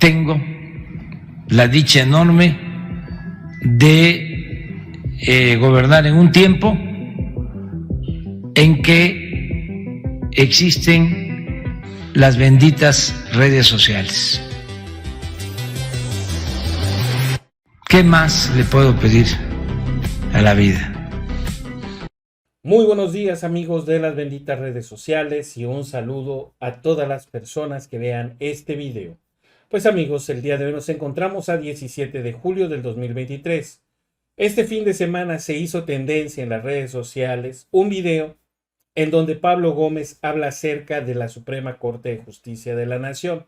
tengo la dicha enorme de gobernar en un tiempo en que existen las benditas redes sociales. ¿Qué más le puedo pedir a la vida? Muy buenos días, amigos de las benditas redes sociales, y un saludo a todas las personas que vean este video. Pues amigos, el día de hoy nos encontramos a 17 de julio del 2023. Este fin de semana se hizo tendencia en las redes sociales un video en donde Pablo Gómez habla acerca de la Suprema Corte de Justicia de la Nación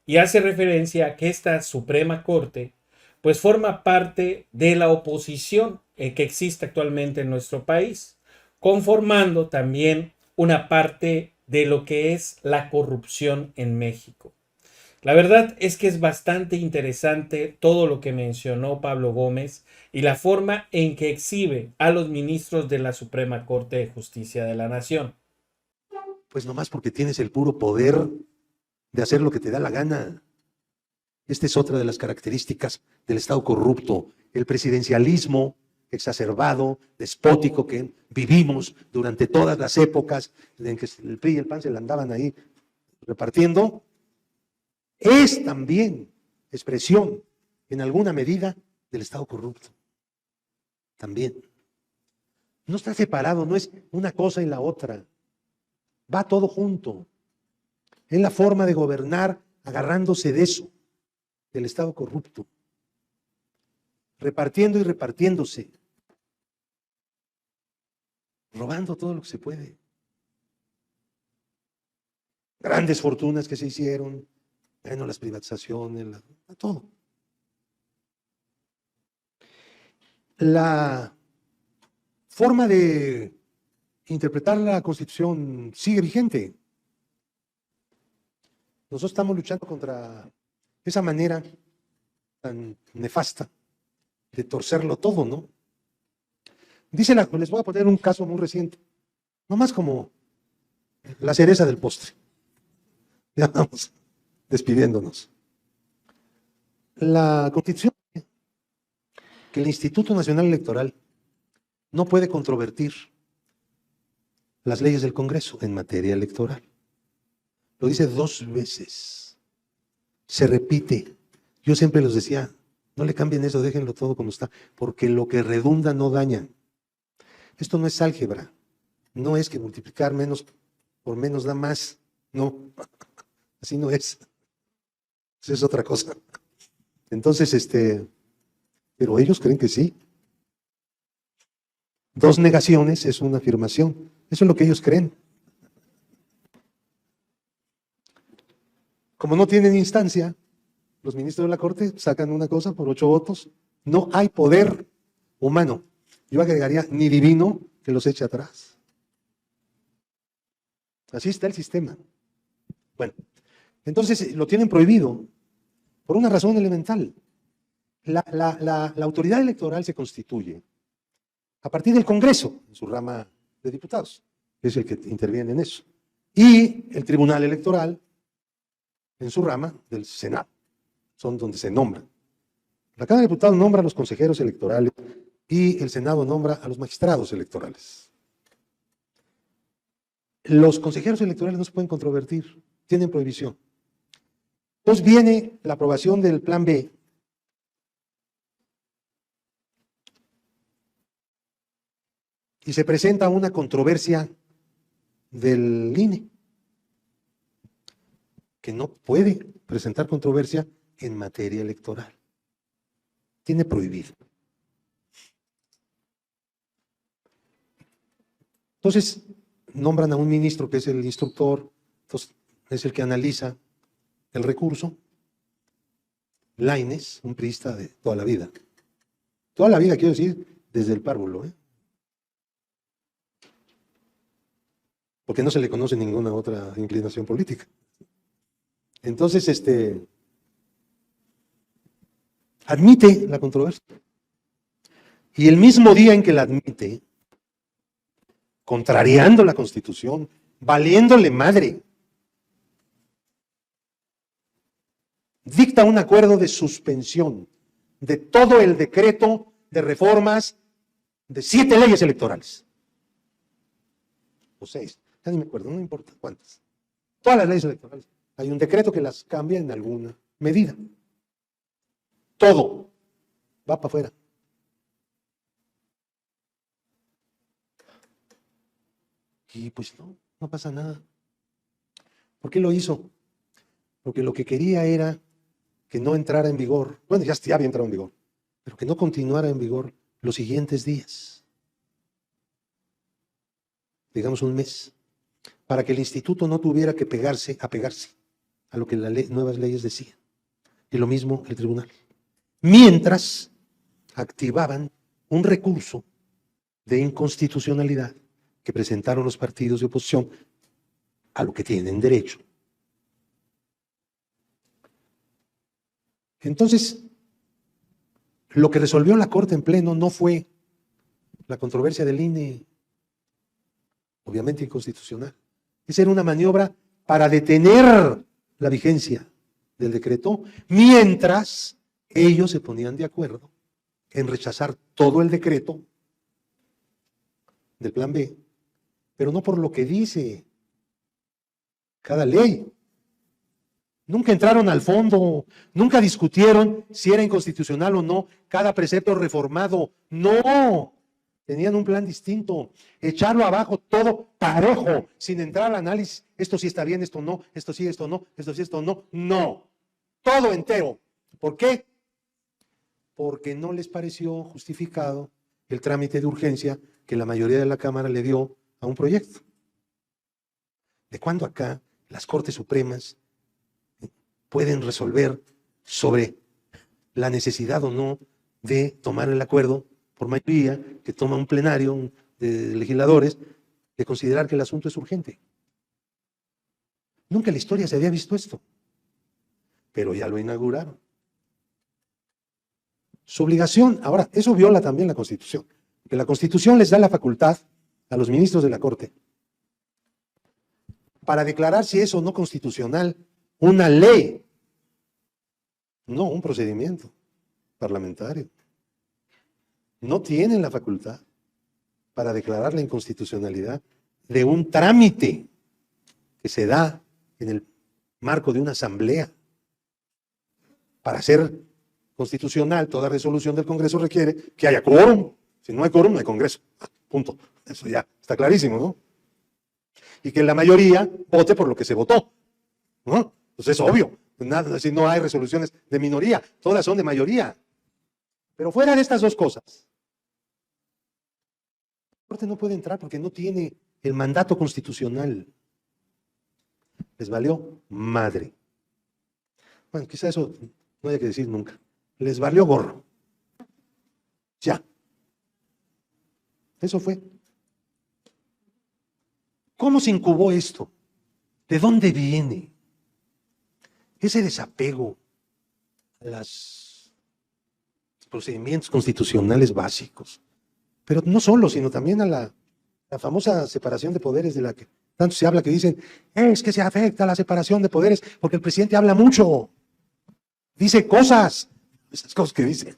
y hace referencia a que esta Suprema Corte pues forma parte de la oposición que existe actualmente en nuestro país, conformando también una parte de lo que es la corrupción en México. La verdad es que es bastante interesante todo lo que mencionó Pablo Gómez y la forma en que exhibe a los ministros de la Suprema Corte de Justicia de la Nación. Pues nomás porque tienes el puro poder de hacer lo que te da la gana. Esta es otra de las características del Estado corrupto, el presidencialismo exacerbado, despótico que vivimos durante todas las épocas en que el PRI y el PAN se la andaban ahí repartiendo. Es también expresión, en alguna medida, del Estado corrupto. También. No está separado, no es una cosa y la otra. Va todo junto. Es la forma de gobernar agarrándose de eso, del Estado corrupto. Repartiendo y repartiéndose. Robando todo lo que se puede. Grandes fortunas que se hicieron. Bueno, las privatizaciones, todo. La forma de interpretar la Constitución sigue vigente. Nosotros estamos luchando contra esa manera tan nefasta de torcerlo todo, ¿no? Dice les voy a poner un caso muy reciente, nomás como la cereza del postre. Ya vamos despidiéndonos. La Constitución dice que el Instituto Nacional Electoral no puede controvertir las leyes del Congreso en materia electoral. Lo dice 2 veces. Se repite. Yo siempre les decía, no le cambien eso, déjenlo todo como está, porque lo que redunda no daña. Esto no es álgebra. No es que multiplicar menos por menos da más. No, así no es. Eso es otra cosa. Entonces, pero ellos creen que sí. 2 negaciones es una afirmación. Eso es lo que ellos creen. Como no tienen instancia, los ministros de la Corte sacan una cosa por 8 votos. No hay poder humano. Yo agregaría ni divino que los eche atrás. Así está el sistema. Bueno, entonces lo tienen prohibido por una razón elemental. La autoridad electoral se constituye a partir del Congreso, en su rama de diputados, que es el que interviene en eso, y el Tribunal Electoral en su rama del Senado, son donde se nombran. La Cámara de Diputados nombra a los consejeros electorales y el Senado nombra a los magistrados electorales. Los consejeros electorales no se pueden controvertir, tienen prohibición. Entonces viene la aprobación del Plan B. Y se presenta una controversia del INE, que no puede presentar controversia en materia electoral. Tiene prohibido. Entonces, nombran a un ministro que es el instructor, entonces es el que analiza el recurso. Lainez, un priista de toda la vida. Toda la vida, quiero decir, desde el párvulo, porque no se le conoce ninguna otra inclinación política. Entonces, admite la controversia. Y el mismo día en que la admite, contrariando la Constitución, valiéndole madre, dicta un acuerdo de suspensión de todo el decreto de reformas de 7 leyes electorales. O 6, ya ni me acuerdo, no importa cuántas. Todas las leyes electorales. Hay un decreto que las cambia en alguna medida. Todo va para afuera. Y pues no pasa nada. ¿Por qué lo hizo? Porque lo que quería era que no entrara en vigor, bueno, ya había entrado en vigor, pero que no continuara en vigor los siguientes días, digamos un mes, para que el instituto no tuviera que apegarse a lo que las nuevas leyes decían. Y lo mismo el tribunal. Mientras activaban un recurso de inconstitucionalidad que presentaron los partidos de oposición, a lo que tienen derecho. Entonces, lo que resolvió la Corte en pleno no fue la controversia del INE, obviamente inconstitucional. Esa era una maniobra para detener la vigencia del decreto, mientras ellos se ponían de acuerdo en rechazar todo el decreto del Plan B, pero no por lo que dice cada ley. Nunca entraron al fondo, nunca discutieron si era inconstitucional o no cada precepto reformado. No, tenían un plan distinto, echarlo abajo todo parejo, sin entrar al análisis, esto sí está bien, esto no, esto sí, esto no, esto sí, esto no. No, todo entero. ¿Por qué? Porque no les pareció justificado el trámite de urgencia que la mayoría de la Cámara le dio a un proyecto. ¿De cuándo acá las Cortes Supremas pueden resolver sobre la necesidad o no de tomar el acuerdo por mayoría que toma un plenario de legisladores de considerar que el asunto es urgente? Nunca en la historia se había visto esto, pero ya lo inauguraron. Su obligación, ahora, eso viola también la Constitución, que la Constitución les da la facultad a los ministros de la Corte para declarar si es o no constitucional una ley, no un procedimiento parlamentario. No tienen la facultad para declarar la inconstitucionalidad de un trámite que se da en el marco de una asamblea. Para ser constitucional, toda resolución del Congreso requiere que haya quórum. Si no hay quórum, no hay Congreso. Punto. Eso ya está clarísimo, ¿no? Y que la mayoría vote por lo que se votó, ¿no? Pues es obvio. Nada, si no hay resoluciones de minoría, todas son de mayoría. Pero fuera de estas dos cosas, la Corte no puede entrar porque no tiene el mandato constitucional. Les valió madre. Bueno, quizá eso no haya que decir nunca. Les valió gorro. Ya. Eso fue. ¿Cómo se incubó esto? ¿De dónde viene ese desapego a los procedimientos constitucionales básicos? Pero no solo, sino también a la famosa separación de poderes de la que tanto se habla, que dicen, es que se afecta la separación de poderes porque el presidente habla mucho, dice cosas, esas cosas que dice,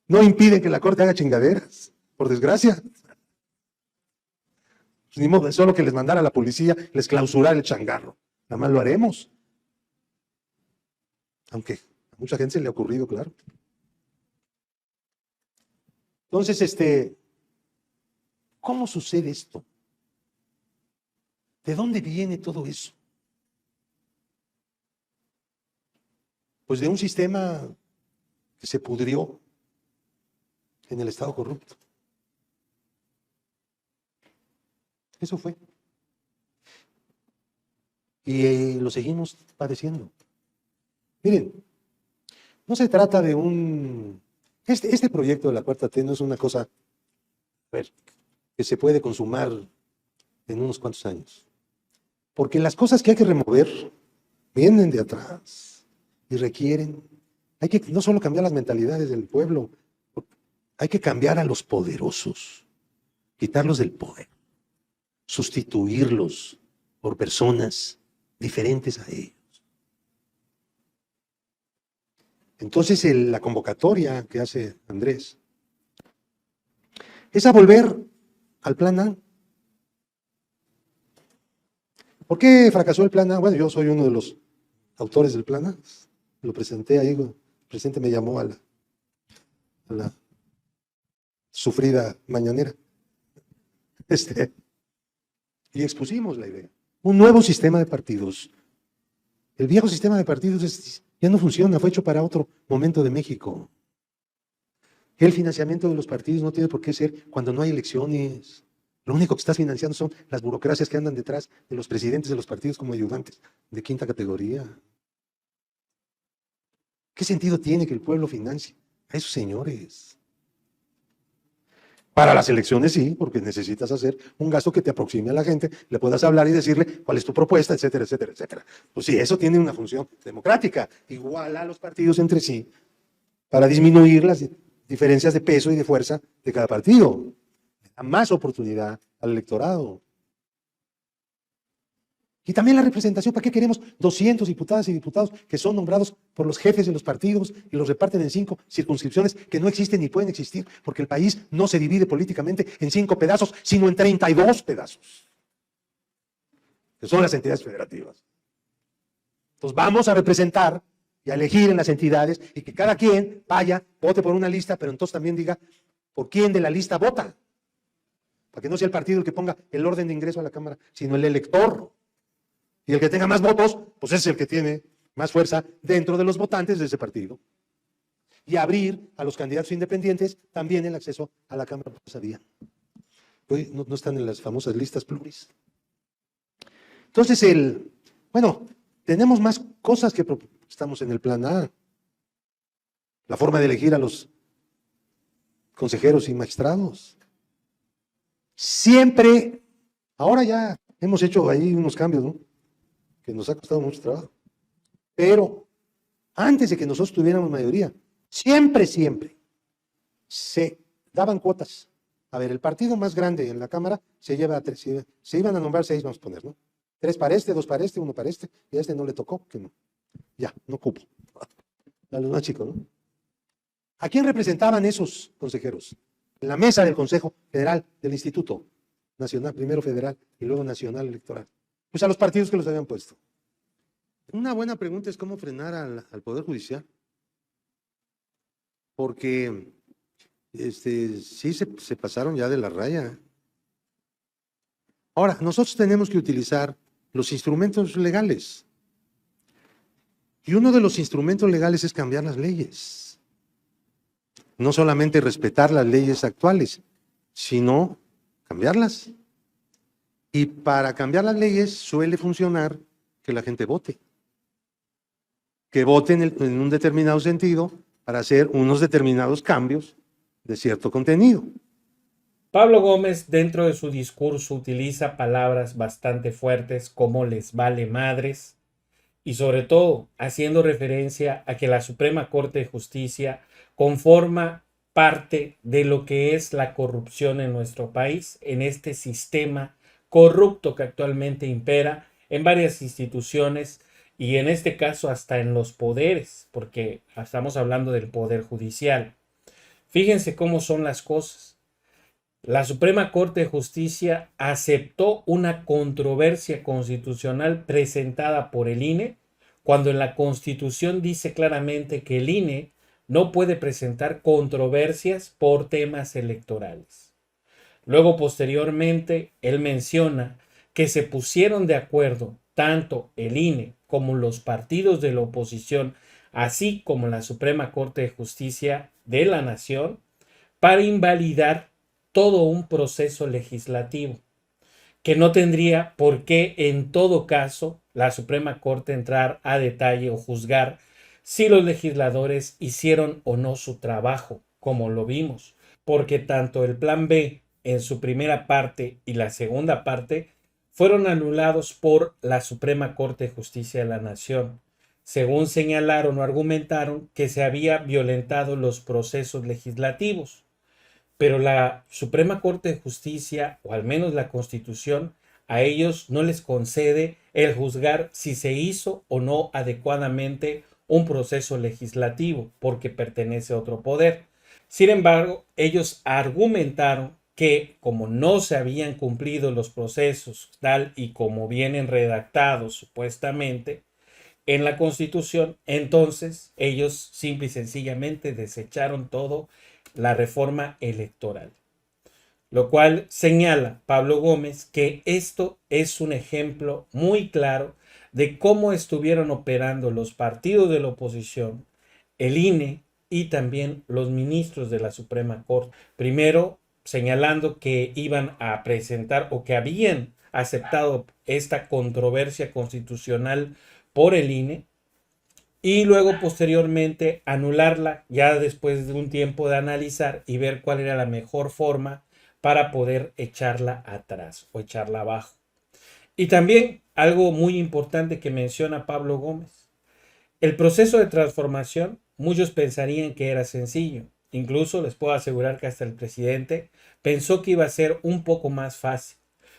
no impiden que la Corte haga chingaderas, por desgracia. Ni modo, solo que les mandara a la policía, les clausurara el changarro. Nada más lo haremos. Aunque a mucha gente se le ha ocurrido, claro. Entonces, ¿cómo sucede esto? ¿De dónde viene todo eso? Pues de un sistema que se pudrió en el Estado corrupto. Eso fue. Y lo seguimos padeciendo. Miren, no se trata de un... Este proyecto de la Cuarta T no es una cosa, a ver, que se puede consumar en unos cuantos años. Porque las cosas que hay que remover vienen de atrás y requieren... Hay que no solo cambiar las mentalidades del pueblo, hay que cambiar a los poderosos, quitarlos del poder, sustituirlos por personas diferentes a ellos. Entonces, la convocatoria que hace Andrés es a volver al plan A. ¿Por qué fracasó el plan A? Bueno, yo soy uno de los autores del plan A. Lo presenté ahí, el presidente me llamó a la sufrida mañanera. Y expusimos la idea. Un nuevo sistema de partidos. El viejo sistema de partidos ya no funciona, fue hecho para otro momento de México. El financiamiento de los partidos no tiene por qué ser cuando no hay elecciones. Lo único que estás financiando son las burocracias que andan detrás de los presidentes de los partidos como ayudantes de quinta categoría. ¿Qué sentido tiene que el pueblo financie a esos señores? Para las elecciones sí, porque necesitas hacer un gasto que te aproxime a la gente, le puedas hablar y decirle cuál es tu propuesta, etcétera, etcétera, etcétera. Pues sí, eso tiene una función democrática, igual a los partidos entre sí, para disminuir las diferencias de peso y de fuerza de cada partido. Da más oportunidad al electorado. Y también la representación, ¿para qué queremos 200 diputadas y diputados que son nombrados por los jefes de los partidos y los reparten en 5 circunscripciones que no existen ni pueden existir? Porque el país no se divide políticamente en 5 pedazos, sino en 32 pedazos, que son las entidades federativas. Entonces vamos a representar y a elegir en las entidades y que cada quien vaya, vote por una lista, pero entonces también diga por quién de la lista vota. Para que no sea el partido el que ponga el orden de ingreso a la Cámara, sino el elector. Y el que tenga más votos, pues es el que tiene más fuerza dentro de los votantes de ese partido. Y abrir a los candidatos independientes también el acceso a la Cámara por esa vía. Pues no están en las famosas listas pluris. Entonces, bueno, tenemos más cosas que estamos en el plan A. La forma de elegir a los consejeros y magistrados. Siempre, ahora ya hemos hecho ahí unos cambios, ¿no? Que nos ha costado mucho trabajo. Pero antes de que nosotros tuviéramos mayoría, siempre se daban cuotas. A ver, el partido más grande en la Cámara se lleva a 3, se iban a nombrar 6, vamos a poner, ¿no? 3 para este, 2 para este, 1 para este, y a este no le tocó, que no. Ya, no cupo. A los más chicos, ¿no? ¿A quién representaban esos consejeros? En la mesa del Consejo Federal del Instituto Nacional, primero federal y luego nacional electoral. Pues a los partidos que los habían puesto. Una buena pregunta es cómo frenar al Poder Judicial. Porque sí se pasaron ya de la raya. Ahora, nosotros tenemos que utilizar los instrumentos legales. Y uno de los instrumentos legales es cambiar las leyes. No solamente respetar las leyes actuales, sino cambiarlas. Y para cambiar las leyes suele funcionar que la gente vote. Que vote en un determinado sentido para hacer unos determinados cambios de cierto contenido. Pablo Gómez, dentro de su discurso, utiliza palabras bastante fuertes como les vale madres y sobre todo haciendo referencia a que la Suprema Corte de Justicia conforma parte de lo que es la corrupción en nuestro país, en este sistema corrupto que actualmente impera en varias instituciones y en este caso hasta en los poderes, porque estamos hablando del Poder Judicial. Fíjense cómo son las cosas. La Suprema Corte de Justicia aceptó una controversia constitucional presentada por el INE, cuando en la Constitución dice claramente que el INE no puede presentar controversias por temas electorales. Luego, posteriormente, él menciona que se pusieron de acuerdo tanto el INE como los partidos de la oposición, así como la Suprema Corte de Justicia de la Nación, para invalidar todo un proceso legislativo, que no tendría por qué en todo caso la Suprema Corte entrar a detalle o juzgar si los legisladores hicieron o no su trabajo, como lo vimos, porque tanto el Plan B en su primera parte y la segunda parte fueron anulados por la Suprema Corte de Justicia de la Nación, según señalaron o argumentaron que se había violentado los procesos legislativos. Pero la Suprema Corte de Justicia, o al menos la Constitución, a ellos no les concede el juzgar si se hizo o no adecuadamente un proceso legislativo porque pertenece a otro poder. Sin embargo, ellos argumentaron que como no se habían cumplido los procesos tal y como vienen redactados supuestamente en la Constitución, entonces ellos simple y sencillamente desecharon todo la reforma electoral. Lo cual señala Pablo Gómez que esto es un ejemplo muy claro de cómo estuvieron operando los partidos de la oposición, el INE y también los ministros de la Suprema Corte. Primero, señalando que iban a presentar o que habían aceptado esta controversia constitucional por el INE y luego posteriormente anularla ya después de un tiempo de analizar y ver cuál era la mejor forma para poder echarla atrás o echarla abajo. Y también algo muy importante que menciona Pablo Gómez. El proceso de transformación, muchos pensarían que era sencillo. Incluso les puedo asegurar que hasta el presidente pensó que iba a ser un poco más fácil.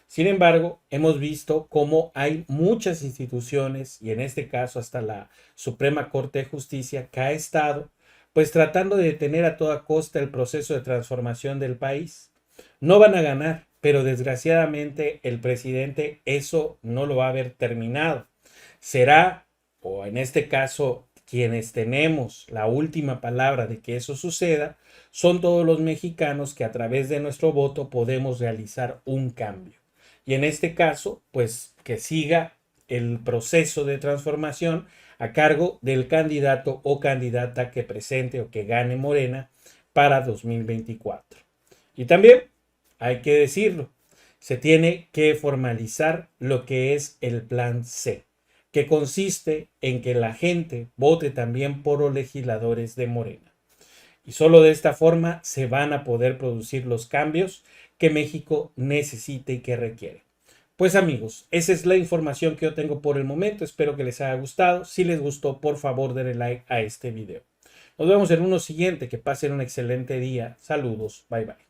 Sin embargo, hemos visto cómo hay muchas instituciones, y en este caso hasta la Suprema Corte de Justicia, que ha estado pues tratando de detener a toda costa el proceso de transformación del país. No van a ganar, pero desgraciadamente el presidente eso no lo va a haber terminado. Será, o en este caso, quienes tenemos la última palabra de que eso suceda, son todos los mexicanos que a través de nuestro voto podemos realizar un cambio. Y en este caso, pues que siga el proceso de transformación a cargo del candidato o candidata que presente o que gane Morena para 2024. Y también hay que decirlo, se tiene que formalizar lo que es el plan C, que consiste en que la gente vote también por los legisladores de Morena. Y solo de esta forma se van a poder producir los cambios que México necesita y que requiere. Pues amigos, esa es la información que yo tengo por el momento. Espero que les haya gustado. Si les gustó, por favor denle like a este video. Nos vemos en uno siguiente. Que pasen un excelente día. Saludos. Bye bye.